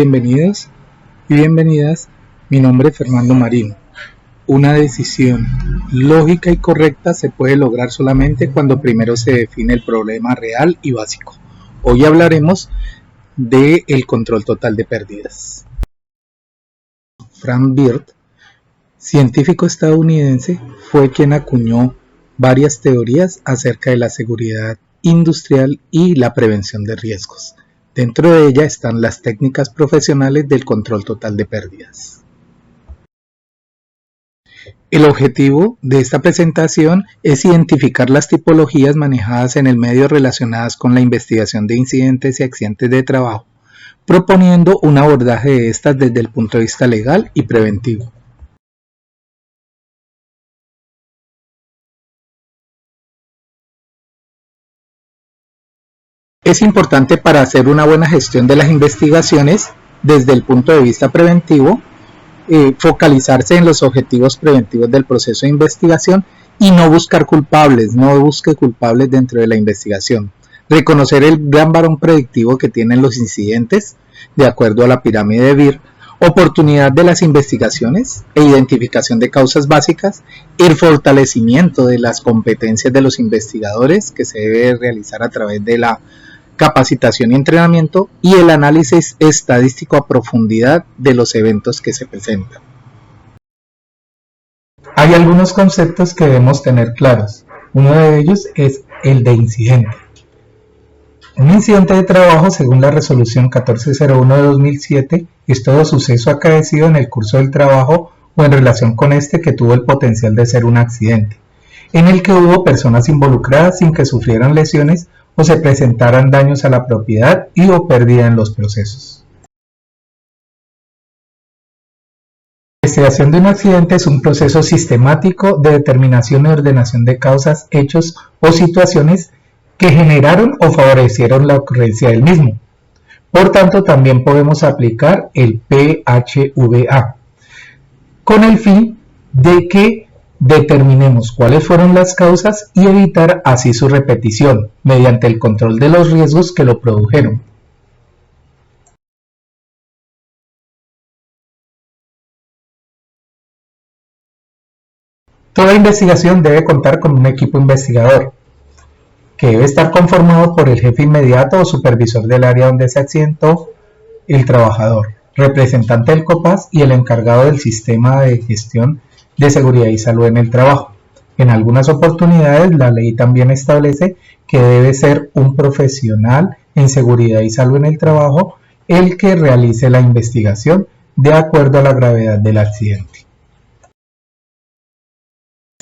Bienvenidos y bienvenidas. Mi nombre es Fernando Marín. Una decisión lógica y correcta se puede lograr solamente cuando primero se define el problema real y básico. Hoy hablaremos del control total de pérdidas. Frank Bird, científico estadounidense, fue quien acuñó varias teorías acerca de la seguridad industrial y la prevención de riesgos. Dentro de ella están las técnicas profesionales del control total de pérdidas. El objetivo de esta presentación es identificar las tipologías manejadas en el medio relacionadas con la investigación de incidentes y accidentes de trabajo, proponiendo un abordaje de estas desde el punto de vista legal y preventivo. Es importante para hacer una buena gestión de las investigaciones desde el punto de vista preventivo, focalizarse en los objetivos preventivos del proceso de investigación y no buscar culpables, no busque culpables dentro de la investigación. Reconocer el gran varón predictivo que tienen los incidentes, de acuerdo a la pirámide de Bird, oportunidad de las investigaciones e identificación de causas básicas, el fortalecimiento de las competencias de los investigadores que se debe realizar a través de la capacitación y entrenamiento y el análisis estadístico a profundidad de los eventos que se presentan. Hay algunos conceptos que debemos tener claros. Uno de ellos es el de incidente. Un incidente de trabajo, según la resolución 1401 de 2007, es todo suceso acaecido en el curso del trabajo o en relación con este que tuvo el potencial de ser un accidente, en el que hubo personas involucradas sin que sufrieran lesiones o se presentaran daños a la propiedad y o pérdida en los procesos. La investigación de un accidente es un proceso sistemático de determinación y ordenación de causas, hechos o situaciones que generaron o favorecieron la ocurrencia del mismo. Por tanto, también podemos aplicar el PHVA, con el fin de que determinemos cuáles fueron las causas y evitar así su repetición, mediante el control de los riesgos que lo produjeron. Toda investigación debe contar con un equipo investigador, que debe estar conformado por el jefe inmediato o supervisor del área donde se accidentó el trabajador, representante del COPAS y el encargado del sistema de gestión de seguridad y salud en el trabajo. En algunas oportunidades, la ley también establece que debe ser un profesional en seguridad y salud en el trabajo el que realice la investigación de acuerdo a la gravedad del accidente.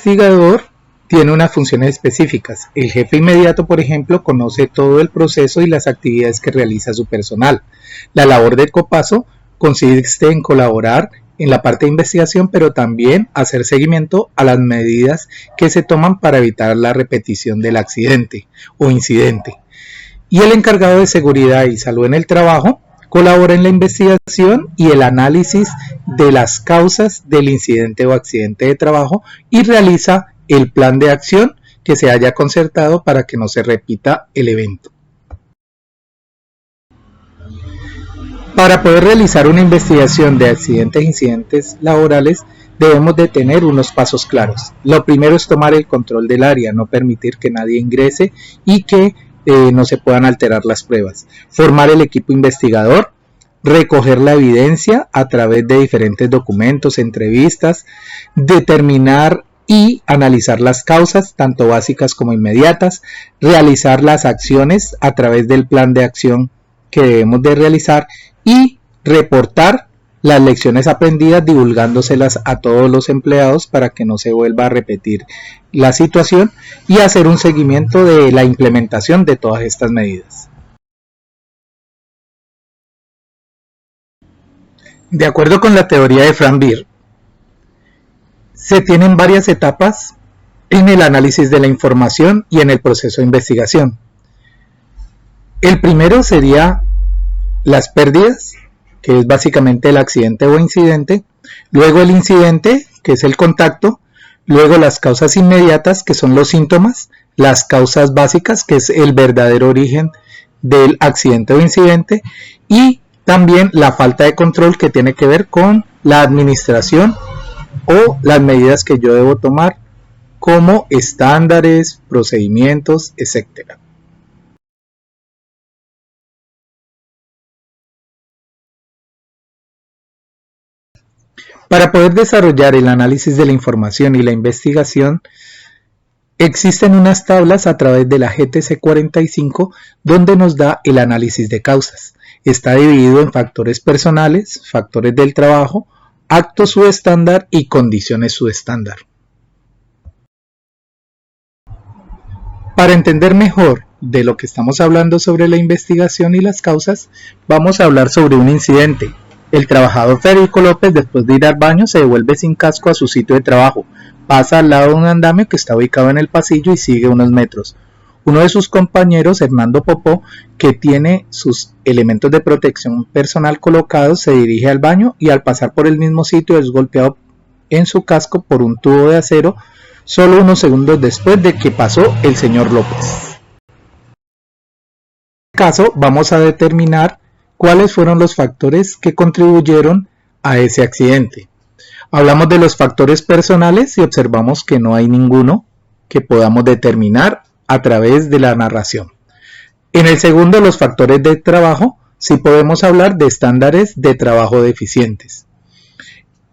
El investigador tiene unas funciones específicas. El jefe inmediato, por ejemplo, conoce todo el proceso y las actividades que realiza su personal. La labor del COPASO consiste en colaborar en la parte de investigación, pero también hacer seguimiento a las medidas que se toman para evitar la repetición del accidente o incidente. Y el encargado de seguridad y salud en el trabajo colabora en la investigación y el análisis de las causas del incidente o accidente de trabajo y realiza el plan de acción que se haya concertado para que no se repita el evento. Para poder realizar una investigación de accidentes e incidentes laborales, debemos de tener unos pasos claros. Lo primero es tomar el control del área, no permitir que nadie ingrese y que no se puedan alterar las pruebas. Formar el equipo investigador, recoger la evidencia a través de diferentes documentos, entrevistas, determinar y analizar las causas, tanto básicas como inmediatas, realizar las acciones a través del plan de acción que debemos de realizar y reportar las lecciones aprendidas divulgándoselas a todos los empleados para que no se vuelva a repetir la situación y hacer un seguimiento de la implementación de todas estas medidas. De acuerdo con la teoría de Frank Bird, se tienen varias etapas en el análisis de la información y en el proceso de investigación. El primero sería las pérdidas, que es básicamente el accidente o incidente, luego el incidente, que es el contacto, luego las causas inmediatas, que son los síntomas, las causas básicas, que es el verdadero origen del accidente o incidente, y También la falta de control que tiene que ver con la administración o las medidas que yo debo tomar como estándares, procedimientos, etc. Para poder desarrollar el análisis de la información y la investigación, existen unas tablas a través de la GTC 45 donde nos da el análisis de causas. Está dividido en factores personales, factores del trabajo, actos subestándar y condiciones subestándar. Para entender mejor de lo que estamos hablando sobre la investigación y las causas, vamos a hablar sobre un incidente. El trabajador Federico López, después de ir al baño, se devuelve sin casco a su sitio de trabajo. Pasa al lado de un andamio que está ubicado en el pasillo y sigue unos metros. Uno de sus compañeros, Hernando Popó, que tiene sus elementos de protección personal colocados, se dirige al baño y al pasar por el mismo sitio es golpeado en su casco por un tubo de acero solo unos segundos después de que pasó el señor López. En este caso, vamos a determinar cuáles fueron los factores que contribuyeron a ese accidente. Hablamos de los factores personales y observamos que no hay ninguno que podamos determinar a través de la narración. En el segundo, los factores de trabajo, sí podemos hablar de estándares de trabajo deficientes.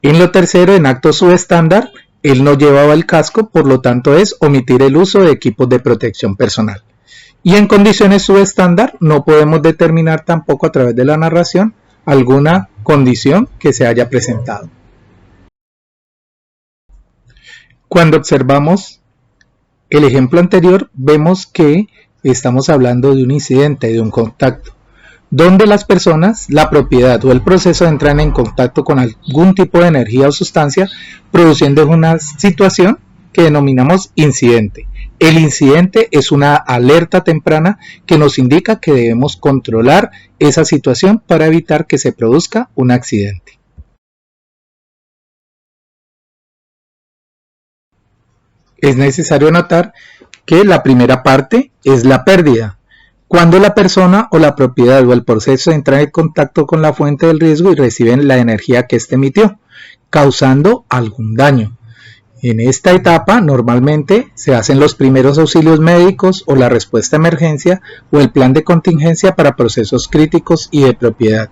En lo tercero, en actos subestándar, él no llevaba el casco, por lo tanto es omitir el uso de equipos de protección personal. Y en condiciones subestándar no podemos determinar tampoco a través de la narración alguna condición que se haya presentado. Cuando observamos el ejemplo anterior, vemos que estamos hablando de un incidente, de un contacto, donde las personas, la propiedad o el proceso entran en contacto con algún tipo de energía o sustancia, produciendo una situación que denominamos incidente. El incidente es una alerta temprana que nos indica que debemos controlar esa situación para evitar que se produzca un accidente. Es necesario notar que la primera parte es la pérdida, cuando la persona o la propiedad o el proceso entra en contacto con la fuente del riesgo y reciben la energía que éste emitió, causando algún daño. En esta etapa normalmente se hacen los primeros auxilios médicos o la respuesta a emergencia o el plan de contingencia para procesos críticos y de propiedad.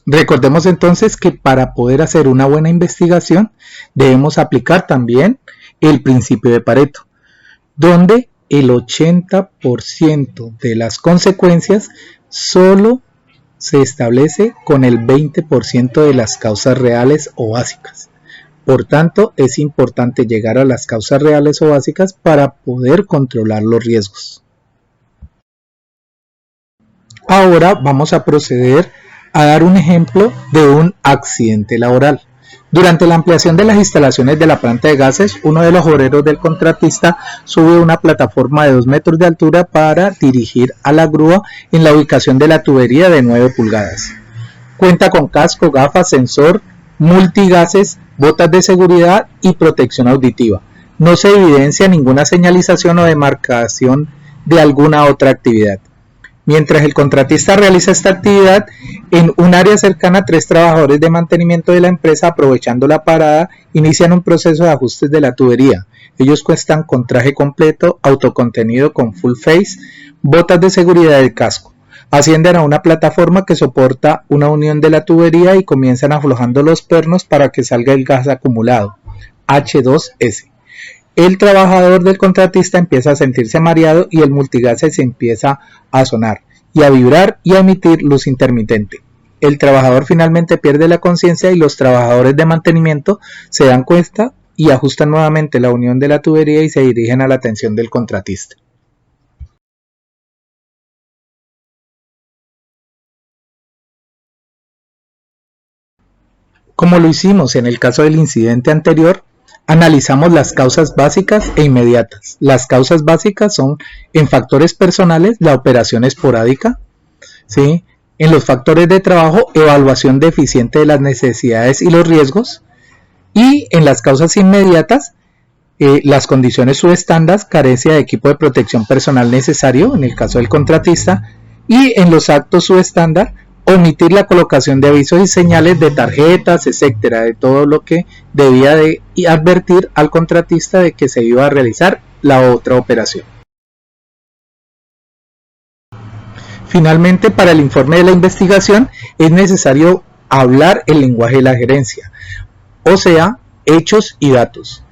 Recordemos entonces que para poder hacer una buena investigación debemos aplicar también el principio de Pareto, donde el 80% de las consecuencias solo se establece con el 20% de las causas reales o básicas. Por tanto, es importante llegar a las causas reales o básicas para poder controlar los riesgos. Ahora vamos a proceder a dar un ejemplo de un accidente laboral. Durante la ampliación de las instalaciones de la planta de gases, uno de los obreros del contratista sube una plataforma de 2 metros de altura para dirigir a la grúa en la ubicación de la tubería de 9 pulgadas. Cuenta con casco, gafas, sensor, multigases, botas de seguridad y protección auditiva. No se evidencia ninguna señalización o demarcación de alguna otra actividad. Mientras el contratista realiza esta actividad, en un área cercana, 3 trabajadores de mantenimiento de la empresa, aprovechando la parada, inician un proceso de ajustes de la tubería. Ellos cuentan con traje completo, autocontenido con full face, botas de seguridad y casco. Ascienden a una plataforma que soporta una unión de la tubería y comienzan aflojando los pernos para que salga el gas acumulado, H2S. El trabajador del contratista empieza a sentirse mareado y el multigase se empieza a sonar y a vibrar y a emitir luz intermitente. El trabajador finalmente pierde la conciencia y los trabajadores de mantenimiento se dan cuenta y ajustan nuevamente la unión de la tubería y se dirigen a la atención del contratista. Como lo hicimos en el caso del incidente anterior, analizamos las causas básicas e inmediatas. Las causas básicas son en factores personales, la operación esporádica, ¿sí? En los factores de trabajo, evaluación deficiente de las necesidades y los riesgos, y en las causas inmediatas, las condiciones subestándar, carencia de equipo de protección personal necesario en el caso del contratista, y en los actos subestándar, omitir la colocación de avisos y señales de tarjetas, etcétera, de todo lo que debía de advertir al contratista de que se iba a realizar la otra operación. Finalmente, para el informe de la investigación es necesario hablar el lenguaje de la gerencia, o sea, hechos y datos.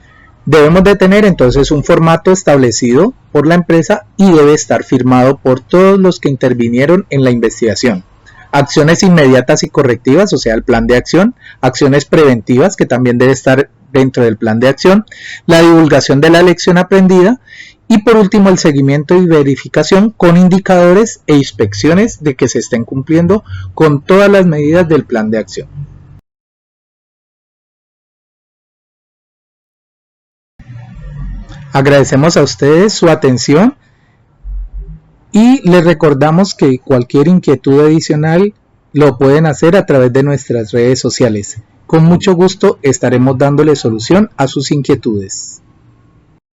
Debemos de tener entonces un formato establecido por la empresa y debe estar firmado por todos los que intervinieron en la investigación. Acciones inmediatas y correctivas, o sea, el plan de acción. Acciones preventivas, que también debe estar dentro del plan de acción. La divulgación de la lección aprendida. Y por último, el seguimiento y verificación con indicadores e inspecciones de que se estén cumpliendo con todas las medidas del plan de acción. Agradecemos a ustedes su atención y les recordamos que cualquier inquietud adicional lo pueden hacer a través de nuestras redes sociales. Con mucho gusto estaremos dándole solución a sus inquietudes.